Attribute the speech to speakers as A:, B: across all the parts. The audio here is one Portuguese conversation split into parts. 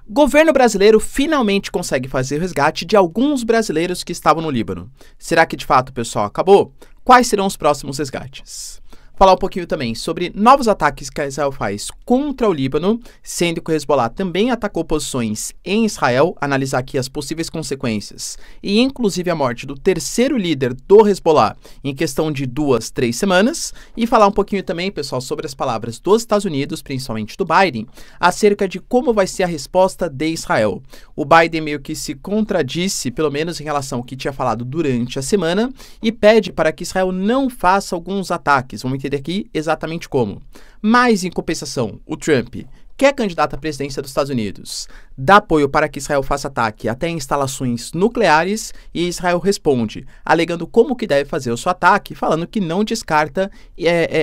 A: Governo brasileiro finalmente consegue fazer o resgate de alguns brasileiros que estavam no Líbano. Será que de fato o pessoal acabou? Quais serão os próximos resgates? Falar um pouquinho também sobre novos ataques que a Israel faz contra o Líbano, sendo que o Hezbollah também atacou posições em Israel, analisar aqui as possíveis consequências e inclusive a morte do terceiro líder do Hezbollah em questão de 2, 3 semanas, e falar um pouquinho também, pessoal, sobre as palavras dos Estados Unidos, principalmente do Biden, acerca de como vai ser a resposta de Israel. O Biden meio que se contradisse, pelo menos em relação ao que tinha falado durante a semana, e pede para que Israel não faça alguns ataques. Vamos entender aqui exatamente como. Mas, em compensação, o Trump, que é candidato à presidência dos Estados Unidos, dá apoio para que Israel faça ataque até instalações nucleares, e Israel responde, alegando como que deve fazer o seu ataque, falando que não descarta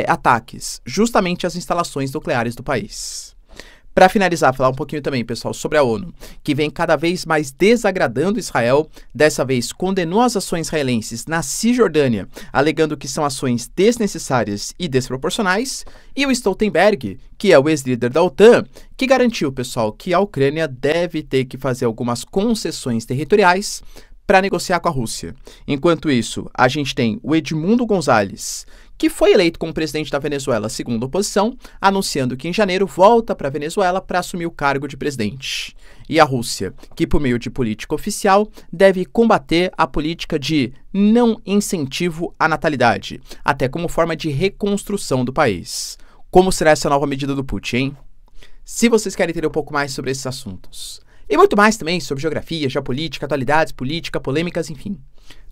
A: ataques, justamente às instalações nucleares do país. Para finalizar, falar um pouquinho também, pessoal, sobre a ONU, que vem cada vez mais desagradando Israel, dessa vez condenou as ações israelenses na Cisjordânia, alegando que são ações desnecessárias e desproporcionais, e o Stoltenberg, que é o ex-líder da OTAN, que garantiu, pessoal, que a Ucrânia deve ter que fazer algumas concessões territoriais para negociar com a Rússia. Enquanto isso, a gente tem o Edmundo Gonzalez, que foi eleito como presidente da Venezuela segundo a oposição, anunciando que em janeiro volta para a Venezuela para assumir o cargo de presidente. E a Rússia, que por meio de política oficial, deve combater a política de não incentivo à natalidade, até como forma de reconstrução do país. Como será essa nova medida do Putin, hein? Se vocês querem entender um pouco mais sobre esses assuntos, e muito mais também sobre geografia, geopolítica, atualidades, política, polêmicas, enfim.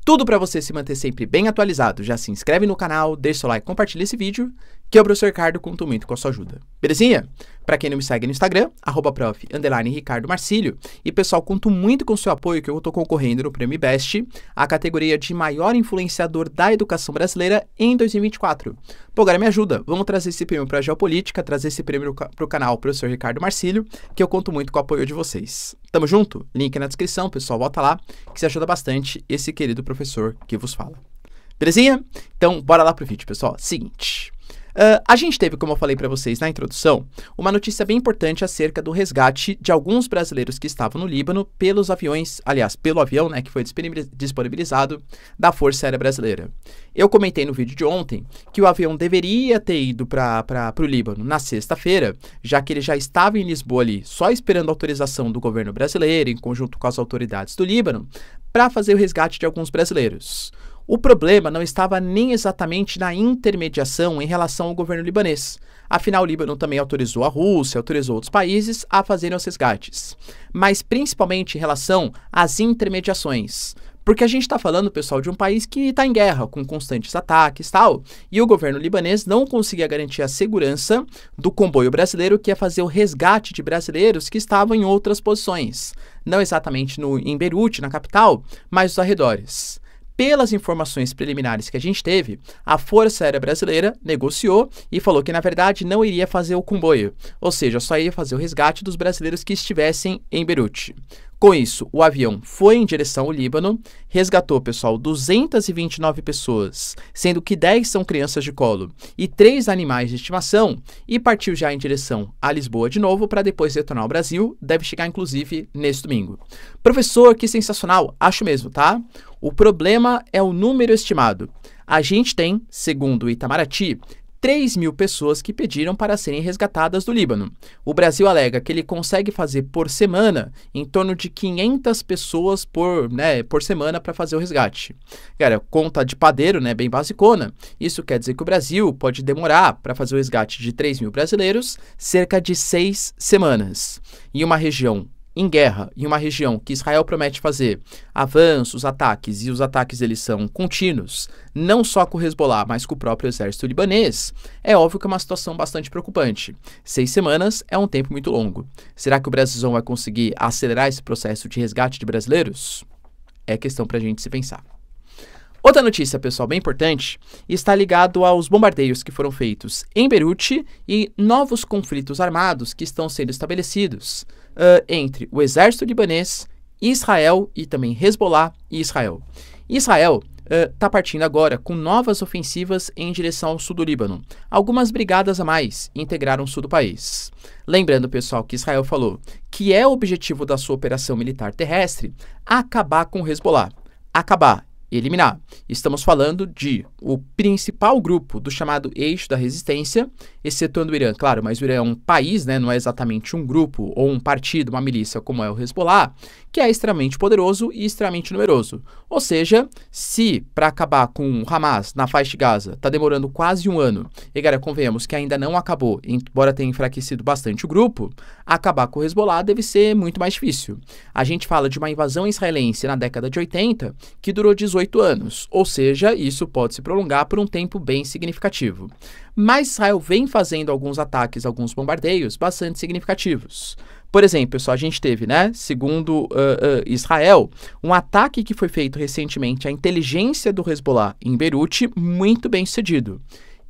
A: Tudo para você se manter sempre bem atualizado. Já se inscreve no canal, deixa seu like, compartilha esse vídeo, que eu, professor Ricardo, conto muito com a sua ajuda. Belezinha? Para quem não me segue no Instagram, @prof_Ricardo Marcílio. E pessoal, conto muito com o seu apoio, que eu estou concorrendo no Prêmio Best, a categoria de maior influenciador da educação brasileira em 2024. Pô, galera, me ajuda. Vamos trazer esse prêmio para a geopolítica, trazer esse prêmio para o canal professor Ricardo Marcílio, que eu conto muito com o apoio de vocês. Tamo junto? Link na descrição, pessoal, volta lá, que se ajuda bastante esse querido professor que vos fala. Belezinha? Então, bora lá pro vídeo, pessoal. Seguinte. A gente teve, como eu falei para vocês na introdução, uma notícia bem importante acerca do resgate de alguns brasileiros que estavam no Líbano pelos aviões, aliás, pelo avião, né, que foi disponibilizado da Força Aérea Brasileira. Eu comentei no vídeo de ontem que o avião deveria ter ido para o Líbano na sexta-feira, já que ele já estava em Lisboa ali, só esperando a autorização do governo brasileiro, em conjunto com as autoridades do Líbano, para fazer o resgate de alguns brasileiros. O problema não estava nem exatamente na intermediação em relação ao governo libanês. Afinal, o Líbano também autorizou a Rússia, autorizou outros países a fazerem os resgates. Mas principalmente em relação às intermediações. Porque a gente está falando, pessoal, de um país que está em guerra, com constantes ataques e tal, e o governo libanês não conseguia garantir a segurança do comboio brasileiro, que ia fazer o resgate de brasileiros que estavam em outras posições. Não exatamente em Beirute, na capital, mas nos arredores. Pelas informações preliminares que a gente teve, a Força Aérea Brasileira negociou e falou que, na verdade, não iria fazer o comboio, ou seja, só ia fazer o resgate dos brasileiros que estivessem em Beirute. Com isso, o avião foi em direção ao Líbano, resgatou, pessoal, 229 pessoas, sendo que 10 são crianças de colo e 3 animais de estimação, e partiu já em direção a Lisboa de novo para depois retornar ao Brasil, deve chegar inclusive neste domingo. Professor, que sensacional, acho mesmo, tá? O problema é o número estimado. A gente tem, segundo o Itamaraty, 3.000 pessoas que pediram para serem resgatadas do Líbano. O Brasil alega que ele consegue fazer por semana em torno de 500 pessoas por semana para fazer o resgate. Cara, conta de padeiro, né, bem basicona. Isso quer dizer que o Brasil pode demorar para fazer o resgate de 3.000 brasileiros cerca de 6 semanas. Em uma região em guerra, em uma região que Israel promete fazer avanços, ataques, e os ataques eles são contínuos, não só com o Hezbollah, mas com o próprio exército libanês, é óbvio que é uma situação bastante preocupante. 6 semanas é um tempo muito longo. Será que o Brasilzão vai conseguir acelerar esse processo de resgate de brasileiros? É questão para a gente se pensar. Outra notícia, pessoal, bem importante, está ligado aos bombardeios que foram feitos em Beirute e novos conflitos armados que estão sendo estabelecidos entre o exército libanês, Israel e também Hezbollah e Israel. Israel está partindo agora com novas ofensivas em direção ao sul do Líbano. Algumas brigadas a mais integraram o sul do país. Lembrando, pessoal, que Israel falou que é o objetivo da sua operação militar terrestre acabar com o Hezbollah. Acabar. Eliminar. Estamos falando de o principal grupo do chamado eixo da resistência, excetuando o Irã, claro, mas o Irã é um país, né, não é exatamente um grupo ou um partido, uma milícia como é o Hezbollah, que é extremamente poderoso e extremamente numeroso. Ou seja, se para acabar com o Hamas na faixa de Gaza está demorando quase um ano, e galera, convenhamos que ainda não acabou, embora tenha enfraquecido bastante o grupo, acabar com o Hezbollah deve ser muito mais difícil. A gente fala de uma invasão israelense na década de 80 que durou 18 anos, ou seja, isso pode se prolongar por um tempo bem significativo. Mas Israel vem fazendo alguns ataques, alguns bombardeios bastante significativos. Por exemplo, pessoal, a gente teve, né, segundo Israel, um ataque que foi feito recentemente à inteligência do Hezbollah em Beirute, muito bem sucedido.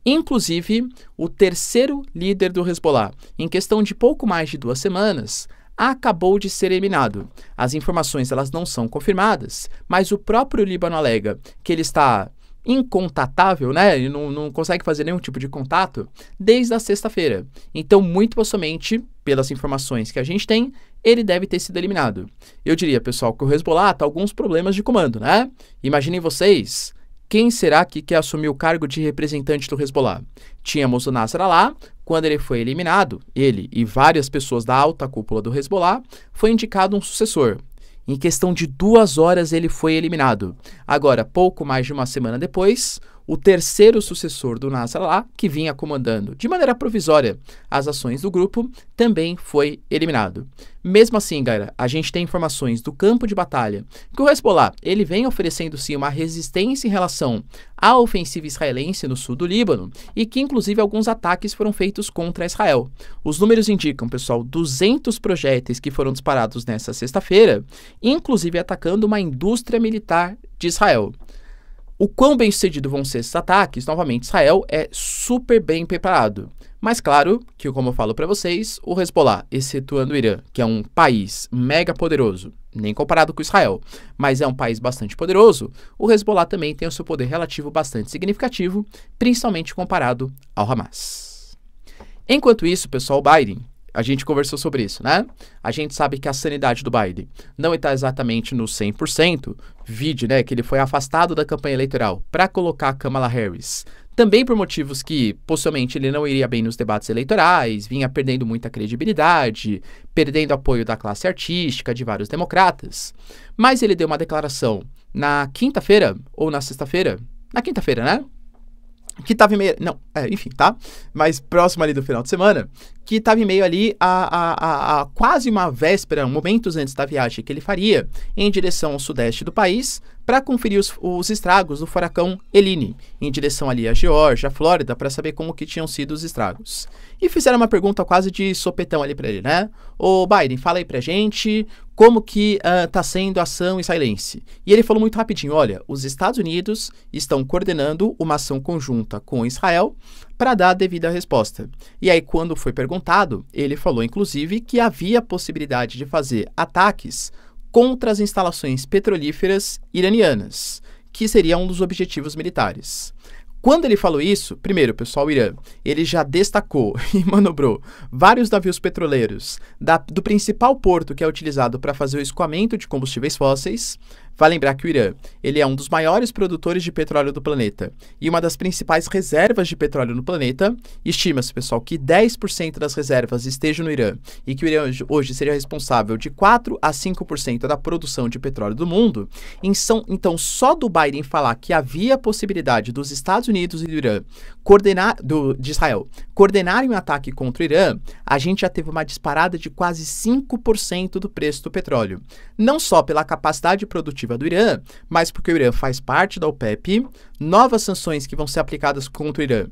A: Inclusive, o terceiro líder do Hezbollah, em questão de pouco mais de 2 semanas, acabou de ser eliminado. As informações elas não são confirmadas, mas o próprio Líbano alega que ele está incontatável, né? Ele não consegue fazer nenhum tipo de contato desde a sexta-feira. Então, muito possivelmente, pelas informações que a gente tem, ele deve ter sido eliminado. Eu diria, pessoal, que o Hezbollah está com alguns problemas de comando, né? Imaginem vocês, quem será que quer assumir o cargo de representante do Hezbollah? Tínhamos o Nasrallah. Quando ele foi eliminado, ele e várias pessoas da alta cúpula do Hezbollah, foi indicado um sucessor. Em questão de 2 horas ele foi eliminado. Agora, pouco mais de uma semana depois, o terceiro sucessor do Nasrallah, que vinha comandando de maneira provisória as ações do grupo, também foi eliminado. Mesmo assim, galera, a gente tem informações do campo de batalha que o Hezbollah ele vem oferecendo sim uma resistência em relação à ofensiva israelense no sul do Líbano e que inclusive alguns ataques foram feitos contra Israel. Os números indicam, pessoal, 200 projéteis que foram disparados nessa sexta-feira, inclusive atacando uma indústria militar de Israel. O quão bem sucedido vão ser esses ataques, novamente, Israel é super bem preparado. Mas claro que, como eu falo para vocês, o Hezbollah, excetuando o Irã, que é um país mega poderoso, nem comparado com Israel, mas é um país bastante poderoso, o Hezbollah também tem o seu poder relativo bastante significativo, principalmente comparado ao Hamas. Enquanto isso, pessoal, o Biden, a gente conversou sobre isso, né? A gente sabe que a sanidade do Biden não está exatamente no 100%, vide, né, que ele foi afastado da campanha eleitoral para colocar a Kamala Harris, também por motivos que possivelmente ele não iria bem nos debates eleitorais, vinha perdendo muita credibilidade, perdendo apoio da classe artística, de vários democratas. Mas ele deu uma declaração na quinta-feira, ou na sexta-feira? Na quinta-feira, né? Que estava em meio... Não, enfim, tá? Mas próximo ali do final de semana, que estava em meio ali a quase uma véspera, momentos antes da viagem que ele faria em direção ao sudeste do país para conferir os estragos do furacão Helene, em direção ali à Geórgia, à Flórida, para saber como que tinham sido os estragos. E fizeram uma pergunta quase de sopetão ali para ele, né? Ô Biden, fala aí pra gente como que tá sendo a ação israelense. E ele falou muito rapidinho, olha, os Estados Unidos estão coordenando uma ação conjunta com Israel para dar a devida resposta. E aí, quando foi perguntado, ele falou, inclusive, que havia possibilidade de fazer ataques contra as instalações petrolíferas iranianas, que seria um dos objetivos militares. Quando ele falou isso, primeiro, pessoal, o Irã, ele já destacou e manobrou vários navios petroleiros do principal porto que é utilizado para fazer o escoamento de combustíveis fósseis. Vale lembrar que o Irã, ele é um dos maiores produtores de petróleo do planeta e uma das principais reservas de petróleo no planeta. Estima-se, pessoal, que 10% das reservas estejam no Irã e que o Irã hoje seria responsável de 4 a 5% da produção de petróleo do mundo. Então, só do Biden falar que havia possibilidade dos Estados Unidos e do Irã de Israel coordenarem um ataque contra o Irã, a gente já teve uma disparada de quase 5% do preço do petróleo. Não só pela capacidade produtiva do Irã, mas porque o Irã faz parte da OPEP, novas sanções que vão ser aplicadas contra o Irã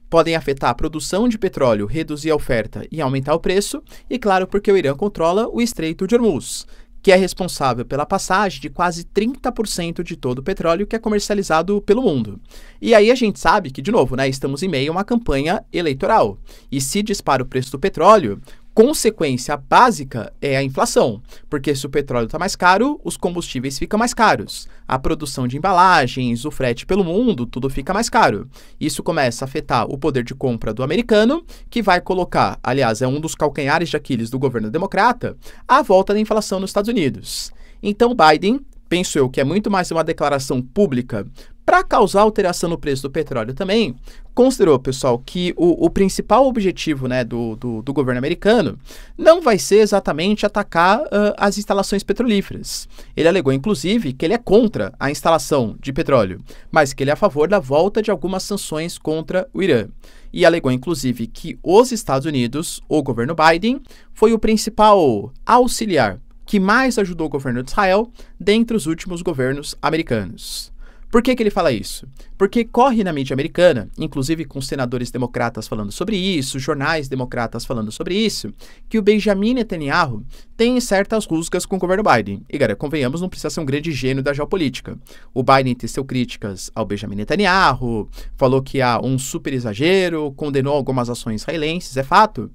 A: podem afetar a produção de petróleo, reduzir a oferta e aumentar o preço, e claro, porque o Irã controla o Estreito de Hormuz, que é responsável pela passagem de quase 30% de todo o petróleo que é comercializado pelo mundo. E aí a gente sabe que, de novo, né, estamos em meio a uma campanha eleitoral. E se dispara o preço do petróleo, consequência básica é a inflação, porque se o petróleo está mais caro, os combustíveis ficam mais caros. A produção de embalagens, o frete pelo mundo, tudo fica mais caro. Isso começa a afetar o poder de compra do americano, que vai colocar, aliás, é um dos calcanhares de Aquiles do governo democrata, a volta da inflação nos Estados Unidos. Então, Biden, penso eu que é muito mais uma declaração pública para causar alteração no preço do petróleo também, considerou, pessoal, que o principal objetivo, né, do governo americano não vai ser exatamente atacar as instalações petrolíferas. Ele alegou, inclusive, que ele é contra a instalação de petróleo, mas que ele é a favor da volta de algumas sanções contra o Irã. E alegou, inclusive, que os Estados Unidos, o governo Biden, foi o principal auxiliar que mais ajudou o governo de Israel dentre os últimos governos americanos. Por que ele fala isso? Porque corre na mídia americana, inclusive com senadores democratas falando sobre isso, jornais democratas falando sobre isso, que o Benjamin Netanyahu tem certas rusgas com o governo Biden. E, galera, convenhamos, não precisa ser um grande gênio da geopolítica. O Biden teceu críticas ao Benjamin Netanyahu, falou que há um super exagero, condenou algumas ações israelenses, é fato.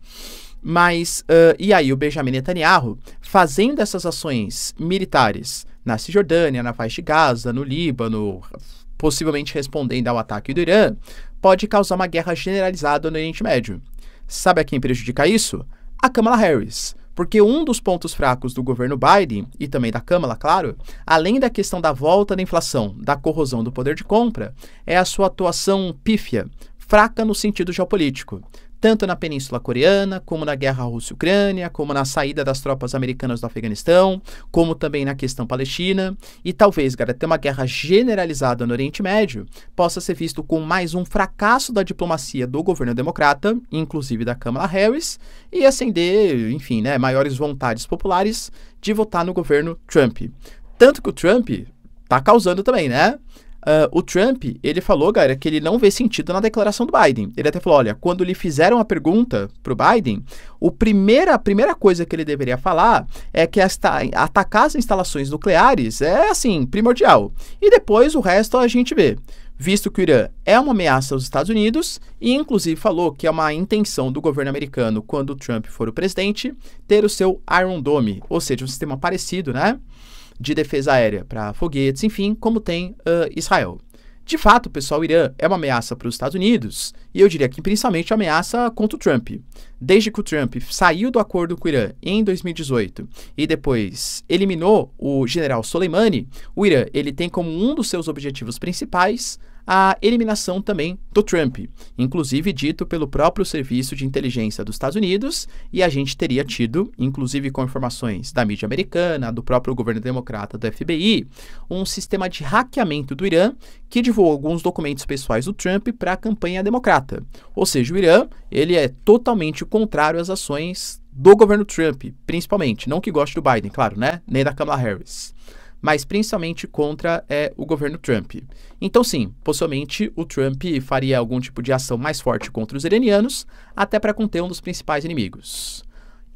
A: Mas, e aí o Benjamin Netanyahu, fazendo essas ações militares na Cisjordânia, na faixa de Gaza, no Líbano, possivelmente respondendo ao ataque do Irã, pode causar uma guerra generalizada no Oriente Médio. Sabe a quem prejudica isso? A Kamala Harris. Porque um dos pontos fracos do governo Biden, e também da Kamala, claro, além da questão da volta da inflação, da corrosão do poder de compra, é a sua atuação pífia, fraca no sentido geopolítico. Tanto na Península Coreana, como na guerra Rússia-Ucrânia, como na saída das tropas americanas do Afeganistão, como também na questão palestina, e talvez, galera, ter uma guerra generalizada no Oriente Médio possa ser visto como mais um fracasso da diplomacia do governo democrata, inclusive da Kamala Harris, e acender, enfim, né, maiores vontades populares de votar no governo Trump. Tanto que o Trump tá causando também, né? O Trump, ele falou, galera, que ele não vê sentido na declaração do Biden. Ele até falou, olha, quando lhe fizeram a pergunta pro Biden, a primeira coisa que ele deveria falar é que atacar as instalações nucleares é, assim, primordial. E depois o resto a gente vê. Visto que o Irã é uma ameaça aos Estados Unidos e, inclusive, falou que é uma intenção do governo americano, quando o Trump for o presidente, ter o seu Iron Dome, ou seja, um sistema parecido, né? De defesa aérea para foguetes, enfim, como tem Israel. De fato, pessoal, o Irã é uma ameaça para os Estados Unidos, e eu diria que principalmente ameaça contra o Trump. Desde que o Trump saiu do acordo com o Irã em 2018 e depois eliminou o general Soleimani, o Irã ele tem como um dos seus objetivos principais a eliminação também do Trump, inclusive dito pelo próprio Serviço de Inteligência dos Estados Unidos, e a gente teria tido, inclusive com informações da mídia americana, do próprio governo democrata do FBI, um sistema de hackeamento do Irã que divulgou alguns documentos pessoais do Trump para a campanha democrata. Ou seja, o Irã ele é totalmente contrário às ações do governo Trump, principalmente, não que goste do Biden, claro, né? Nem da Kamala Harris, mas principalmente contra o governo Trump. Então sim, possivelmente o Trump faria algum tipo de ação mais forte contra os iranianos, até para conter um dos principais inimigos.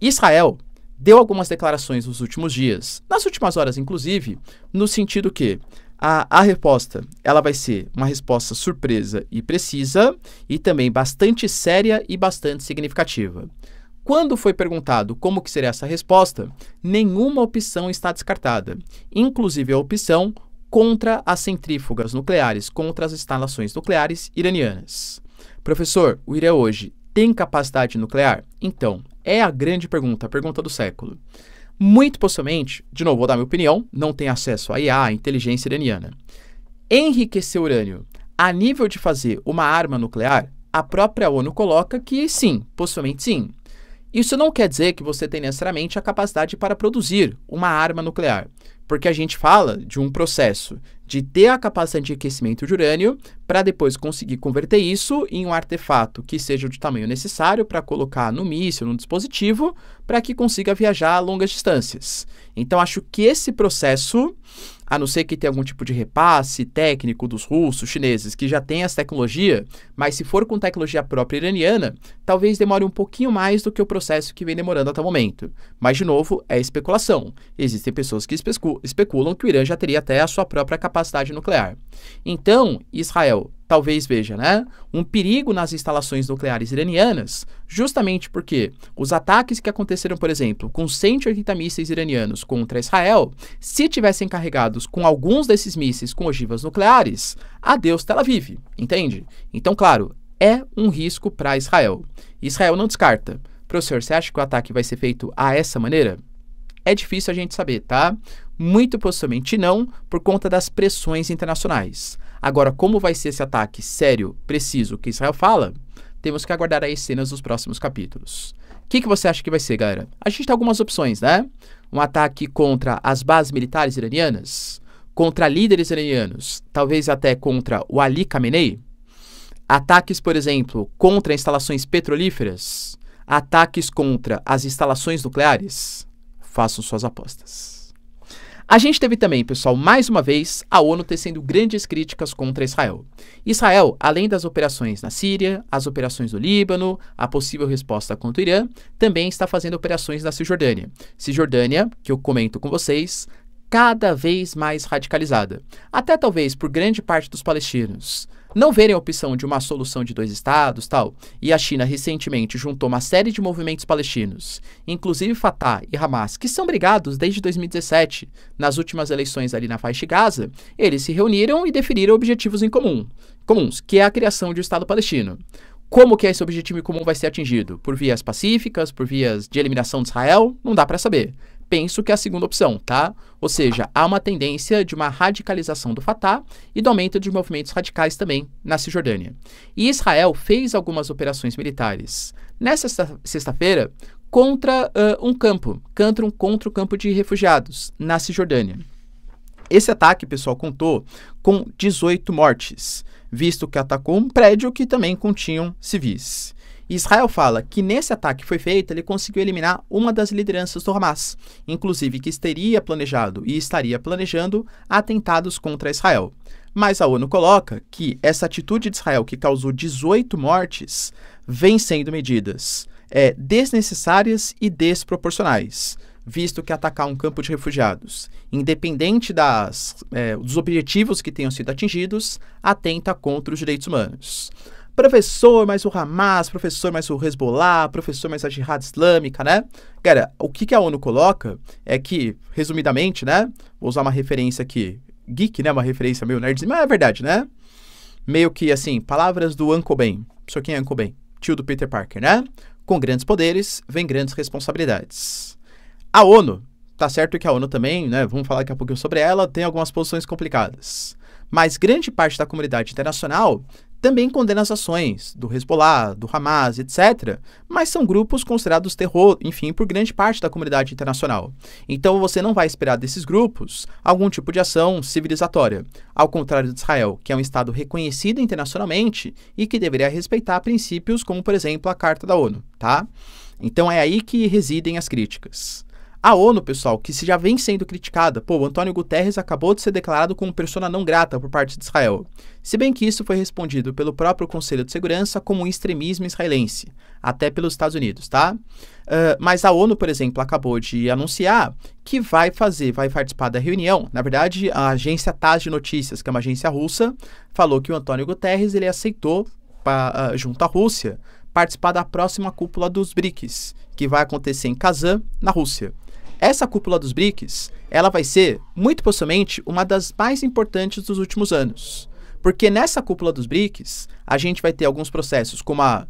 A: Israel deu algumas declarações nos últimos dias, nas últimas horas inclusive, no sentido que a resposta ela vai ser uma resposta surpresa e precisa, e também bastante séria e bastante significativa. Quando foi perguntado como que seria essa resposta, nenhuma opção está descartada, inclusive a opção contra as centrífugas nucleares, contra as instalações nucleares iranianas. Professor, o Irã hoje tem capacidade nuclear? Então, é a grande pergunta, a pergunta do século. Muito possivelmente, de novo, vou dar minha opinião, não tem acesso à IA, à inteligência iraniana. Enriquecer urânio a nível de fazer uma arma nuclear, a própria ONU coloca que sim, possivelmente sim. Isso não quer dizer que você tem necessariamente a capacidade para produzir uma arma nuclear, porque a gente fala de um processo de ter a capacidade de aquecimento de urânio para depois conseguir converter isso em um artefato que seja de tamanho necessário para colocar no míssil, no dispositivo, para que consiga viajar a longas distâncias. Então, acho que esse processo, a não ser que tenha algum tipo de repasse técnico dos russos, chineses, que já tem essa tecnologia, mas se for com tecnologia própria iraniana, talvez demore um pouquinho mais do que o processo que vem demorando até o momento. Mas, de novo, é especulação. Existem pessoas que especulam que o Irã já teria até a sua própria capacidade nuclear. Então, Israel talvez veja, né, um perigo nas instalações nucleares iranianas, justamente porque os ataques que aconteceram, por exemplo, com 180 mísseis iranianos contra Israel, se tivessem carregados com alguns desses mísseis com ogivas nucleares, adeus Tel Aviv, entende? Então, claro, é um risco para Israel. Israel não descarta. Professor, você acha que o ataque vai ser feito a essa maneira? É difícil a gente saber, tá? Muito possivelmente não, por conta das pressões internacionais. Agora, como vai ser esse ataque sério, preciso, que Israel fala? Temos que aguardar as cenas dos próximos capítulos. O que você acha que vai ser, galera? A gente tem algumas opções, né? Um ataque contra as bases militares iranianas, contra líderes iranianos, talvez até contra o Ali Khamenei. Ataques, por exemplo, contra instalações petrolíferas, ataques contra as instalações nucleares. Façam suas apostas. A gente teve também, pessoal, mais uma vez, a ONU tecendo grandes críticas contra Israel. Israel, além das operações na Síria, as operações no Líbano, a possível resposta contra o Irã, também está fazendo operações na Cisjordânia. Cisjordânia, que eu comento com vocês, cada vez mais radicalizada. Até talvez por grande parte dos palestinos não verem a opção de uma solução de 2 estados, tal, e a China recentemente juntou uma série de movimentos palestinos, inclusive Fatah e Hamas, que são brigados desde 2017, nas últimas eleições ali na faixa de Gaza, eles se reuniram e definiram objetivos em comuns, que é a criação de um Estado palestino. Como que esse objetivo em comum vai ser atingido? Por vias pacíficas, por vias de eliminação de Israel? Não dá para saber. Penso que é a segunda opção, tá? Ou seja, há uma tendência de uma radicalização do Fatah e do aumento de movimentos radicais também na Cisjordânia. E Israel fez algumas operações militares nessa sexta-feira contra contra o campo de refugiados na Cisjordânia. Esse ataque, pessoal, contou com 18 mortes, visto que atacou um prédio que também continham civis. Israel fala que nesse ataque que foi feito, ele conseguiu eliminar uma das lideranças do Hamas, inclusive que teria planejado e estaria planejando atentados contra Israel. Mas a ONU coloca que essa atitude de Israel, que causou 18 mortes, vem sendo medidas desnecessárias e desproporcionais, visto que atacar um campo de refugiados, independente dos objetivos que tenham sido atingidos, atenta contra os direitos humanos. Professor, mais o Hamas, professor, mais o Hezbollah, professor, mais a Jihad Islâmica, né? Cara, o que a ONU coloca é que, resumidamente, né? Vou usar uma referência aqui, geek, né? Uma referência meio nerd, mas é verdade, né? Meio que, assim, palavras do Uncle Ben. Só quem é Uncle Ben? Tio do Peter Parker, né? Com grandes poderes, vem grandes responsabilidades. A ONU, tá certo que a ONU também, né? Vamos falar daqui a pouquinho sobre ela, tem algumas posições complicadas. Mas grande parte da comunidade internacional também condena as ações do Hezbollah, do Hamas, etc., mas são grupos considerados terror, enfim, por grande parte da comunidade internacional. Então você não vai esperar desses grupos algum tipo de ação civilizatória, ao contrário de Israel, que é um Estado reconhecido internacionalmente e que deveria respeitar princípios como, por exemplo, a Carta da ONU, tá? Então é aí que residem as críticas. A ONU, pessoal, que já vem sendo criticada, o Antônio Guterres acabou de ser declarado como persona não grata por parte de Israel, se bem que isso foi respondido pelo próprio Conselho de Segurança como um extremismo israelense, até pelos Estados Unidos, tá? Mas a ONU, por exemplo, acabou de anunciar que vai participar da reunião. Na verdade, a agência TASS de Notícias, que é uma agência russa, falou que o Antônio Guterres ele aceitou, junto à Rússia, participar da próxima cúpula dos BRICS, que vai acontecer em Kazan, na Rússia. Essa cúpula dos BRICS, ela vai ser, muito possivelmente, uma das mais importantes dos últimos anos. Porque nessa cúpula dos BRICS, a gente vai ter alguns processos como a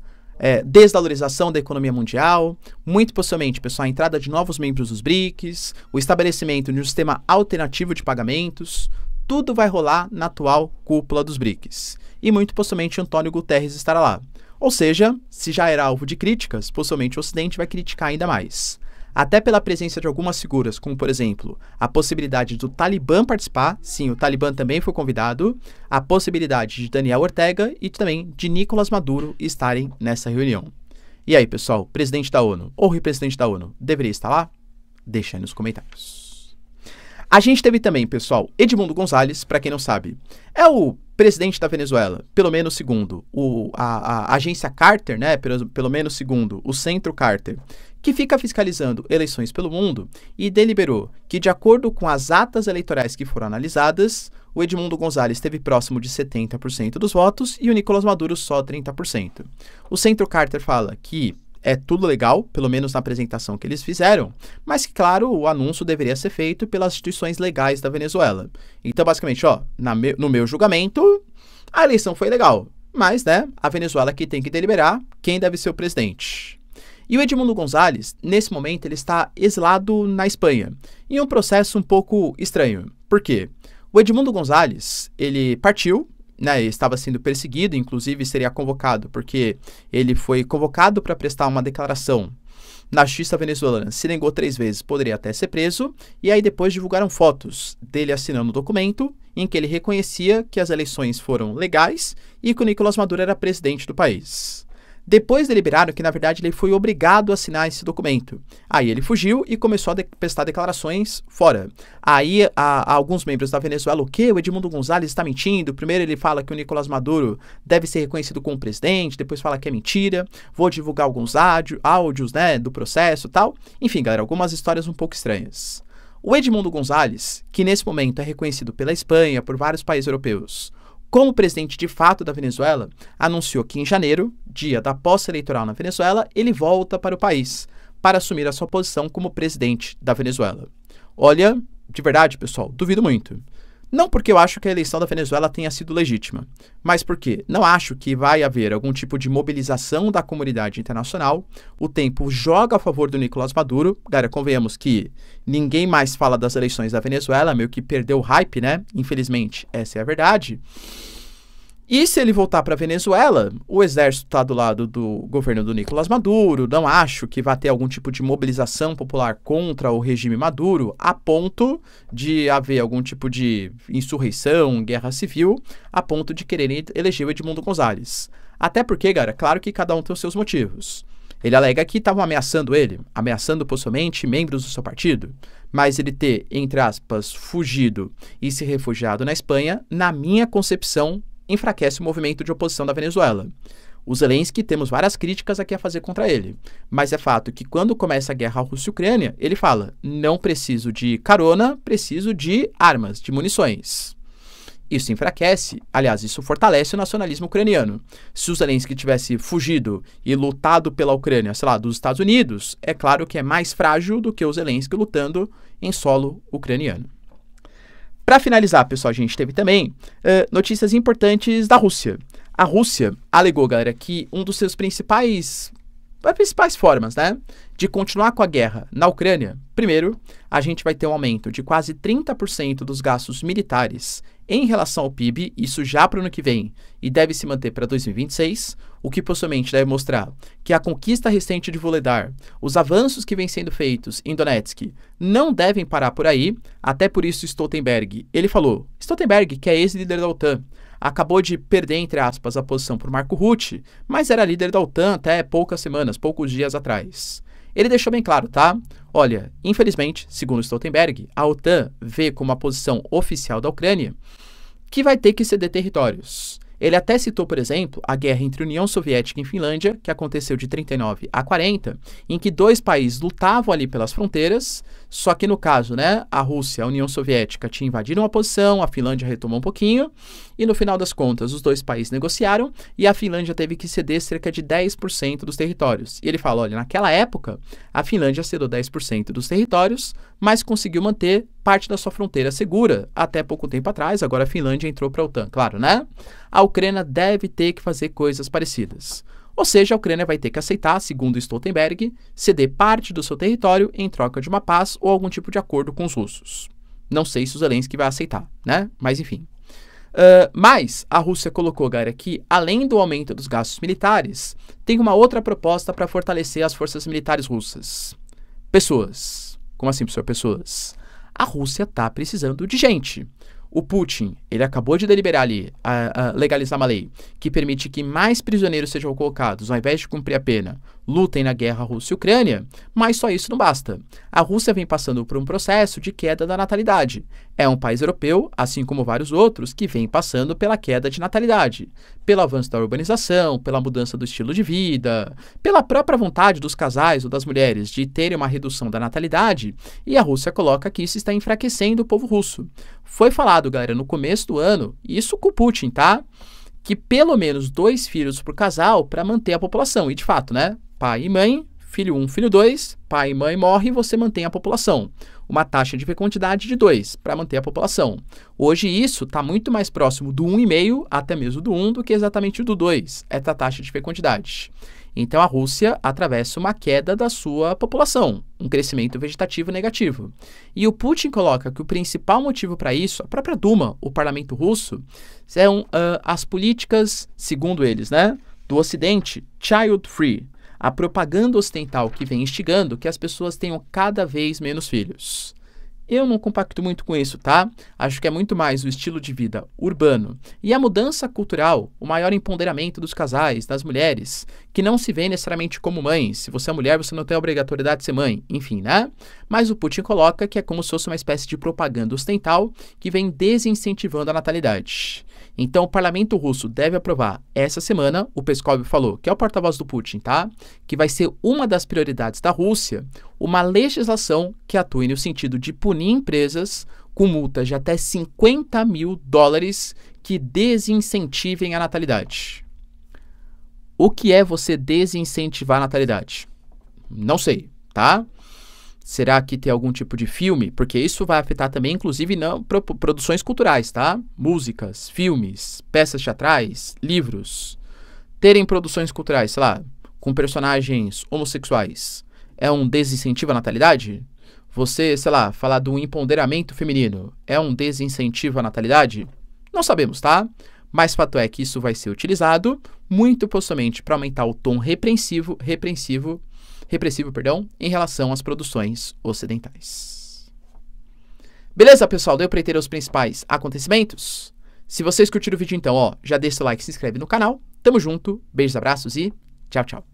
A: desvalorização da economia mundial, muito possivelmente, pessoal, a entrada de novos membros dos BRICS, o estabelecimento de um sistema alternativo de pagamentos, tudo vai rolar na atual cúpula dos BRICS. E muito possivelmente Antônio Guterres estará lá. Ou seja, se já era alvo de críticas, possivelmente o Ocidente vai criticar ainda mais. Até pela presença de algumas figuras, como, por exemplo, a possibilidade do Talibã participar, sim, o Talibã também foi convidado, a possibilidade de Daniel Ortega e também de Nicolás Maduro estarem nessa reunião. E aí, pessoal, presidente da ONU ou representante da ONU deveria estar lá? Deixa aí nos comentários. A gente teve também, pessoal, Edmundo Gonzalez, para quem não sabe, é o presidente da Venezuela, pelo menos segundo a agência Carter, né, pelo menos segundo o Centro Carter, que fica fiscalizando eleições pelo mundo e deliberou que, de acordo com as atas eleitorais que foram analisadas, o Edmundo Gonzalez esteve próximo de 70% dos votos e o Nicolás Maduro só 30%. O Centro Carter fala que é tudo legal, pelo menos na apresentação que eles fizeram, mas que, claro, o anúncio deveria ser feito pelas instituições legais da Venezuela. Então, basicamente, no meu julgamento, a eleição foi legal, mas, né, a Venezuela que tem que deliberar quem deve ser o presidente. E o Edmundo Gonzalez, nesse momento, ele está exilado na Espanha, em um processo um pouco estranho. Por quê? O Edmundo Gonzalez, ele partiu, né, ele estava sendo perseguido, inclusive seria convocado, porque ele foi convocado para prestar uma declaração na justiça venezuelana, se negou 3 vezes, poderia até ser preso, e aí depois divulgaram fotos dele assinando um documento em que ele reconhecia que as eleições foram legais e que o Nicolás Maduro era presidente do país. Depois deliberaram que, na verdade, ele foi obrigado a assinar esse documento. Aí ele fugiu e começou a prestar declarações fora. Aí alguns membros da Venezuela, o quê? O Edmundo Gonzalez está mentindo. Primeiro ele fala que o Nicolás Maduro deve ser reconhecido como presidente, depois fala que é mentira. Vou divulgar alguns áudios, né, do processo e tal. Enfim, galera, algumas histórias um pouco estranhas. O Edmundo Gonzalez, que nesse momento é reconhecido pela Espanha, por vários países europeus, como presidente de fato da Venezuela, anunciou que em janeiro, dia da posse eleitoral na Venezuela, ele volta para o país para assumir a sua posição como presidente da Venezuela. Olha, de verdade, pessoal, duvido muito. Não porque eu acho que a eleição da Venezuela tenha sido legítima, mas porque não acho que vai haver algum tipo de mobilização da comunidade internacional. O tempo joga a favor do Nicolás Maduro. Galera, convenhamos que ninguém mais fala das eleições da Venezuela, meio que perdeu o hype, né? Infelizmente, essa é a verdade. E se ele voltar para a Venezuela, o exército está do lado do governo do Nicolás Maduro, não acho que vai ter algum tipo de mobilização popular contra o regime Maduro, a ponto de haver algum tipo de insurreição, guerra civil, a ponto de quererem eleger o Edmundo Gonzalez. Até porque, cara, claro que cada um tem os seus motivos. Ele alega que estavam ameaçando ele, ameaçando possivelmente membros do seu partido, mas ele ter, entre aspas, fugido e se refugiado na Espanha, na minha concepção, enfraquece o movimento de oposição da Venezuela. O Zelensky, temos várias críticas aqui a fazer contra ele, mas é fato que quando começa a guerra Rússia e Ucrânia, ele fala, não preciso de carona, preciso de armas, de munições. Isso enfraquece, aliás, isso fortalece o nacionalismo ucraniano. Se o Zelensky tivesse fugido e lutado pela Ucrânia, sei lá, dos Estados Unidos, é claro que é mais frágil do que o Zelensky lutando em solo ucraniano. Para finalizar, pessoal, a gente teve também notícias importantes da Rússia. A Rússia alegou, galera, que um dos seus principais formas, né, de continuar com a guerra na Ucrânia, primeiro, a gente vai ter um aumento de quase 30% dos gastos militares em relação ao PIB, isso já para o ano que vem, e deve se manter para 2026, o que possivelmente deve mostrar que a conquista recente de Vuhledar, os avanços que vêm sendo feitos em Donetsk, não devem parar por aí, até por isso Stoltenberg, ele falou, Stoltenberg, que é ex-líder da OTAN, acabou de perder, entre aspas, a posição por Marco Rutte, mas era líder da OTAN até poucos dias atrás. Ele deixou bem claro, tá? Olha, infelizmente, segundo Stoltenberg, a OTAN vê como a posição oficial da Ucrânia que vai ter que ceder territórios. Ele até citou, por exemplo, a guerra entre União Soviética e Finlândia, que aconteceu de 39 a 40, em que 2 países lutavam ali pelas fronteiras, só que no caso, né, a Rússia, a União Soviética tinha invadido uma posição, a Finlândia retomou um pouquinho, e no final das contas os 2 países negociaram e a Finlândia teve que ceder cerca de 10% dos territórios. E ele fala, olha, naquela época a Finlândia cedeu 10% dos territórios, mas conseguiu manter parte da sua fronteira segura até pouco tempo atrás, agora a Finlândia entrou para a OTAN, claro, né? A Ucrânia deve ter que fazer coisas parecidas. Ou seja, a Ucrânia vai ter que aceitar, segundo Stoltenberg, ceder parte do seu território em troca de uma paz ou algum tipo de acordo com os russos. Não sei se o Zelensky vai aceitar, né? Mas enfim. Mas a Rússia colocou, galera, que além do aumento dos gastos militares, tem uma outra proposta para fortalecer as forças militares russas. Pessoas. Como assim, professor? Pessoas. A Rússia está precisando de gente. O Putin, ele acabou de deliberar ali, legalizar uma lei que permite que mais prisioneiros sejam colocados, ao invés de cumprir a pena, lutem na guerra Rússia e Ucrânia, mas só isso não basta. A Rússia vem passando por um processo de queda da natalidade. É um país europeu, assim como vários outros, que vem passando pela queda de natalidade, pelo avanço da urbanização, pela mudança do estilo de vida, pela própria vontade dos casais ou das mulheres de terem uma redução da natalidade, e a Rússia coloca que isso está enfraquecendo o povo russo. Foi falado, galera, no começo do ano, isso com o Putin, tá? Que pelo menos 2 filhos por casal para manter a população. E de fato, né? Pai e mãe, filho 1, filho 2, pai e mãe morre e você mantém a população. Uma taxa de fecundidade de 2 para manter a população. Hoje isso está muito mais próximo do 1,5 até mesmo do 1 do que exatamente do 2, essa taxa de fecundidade. Então a Rússia atravessa uma queda da sua população, um crescimento vegetativo negativo. E o Putin coloca que o principal motivo para isso, a própria Duma, o parlamento russo, são as políticas, segundo eles, né, do Ocidente, child-free, a propaganda ocidental que vem instigando que as pessoas tenham cada vez menos filhos. Eu não compacto muito com isso, tá? Acho que é muito mais o estilo de vida urbano e a mudança cultural, o maior empoderamento dos casais, das mulheres, que não se vê necessariamente como mães. Se você é mulher, você não tem a obrigatoriedade de ser mãe, enfim, né? Mas o Putin coloca que é como se fosse uma espécie de propaganda ocidental que vem desincentivando a natalidade. Então, o parlamento russo deve aprovar essa semana, o Peskov falou, que é o porta-voz do Putin, tá? Que vai ser uma das prioridades da Rússia, uma legislação que atue no sentido de punir empresas com multas de até $50 mil que desincentivem a natalidade. O que é você desincentivar a natalidade? Não sei, tá? Será que tem algum tipo de filme? Porque isso vai afetar também, inclusive, não, produções culturais, tá? Músicas, filmes, peças teatrais, livros. Terem produções culturais, sei lá, com personagens homossexuais, é um desincentivo à natalidade? Você, sei lá, falar do empoderamento feminino, é um desincentivo à natalidade? Não sabemos, tá? Mas fato é que isso vai ser utilizado, muito possivelmente, para aumentar o tom repressivo, em relação às produções ocidentais. Beleza, pessoal? Deu para entender os principais acontecimentos? Se vocês curtiram o vídeo, então, ó, já deixa o like, se inscreve no canal. Tamo junto, beijos, abraços e tchau, tchau.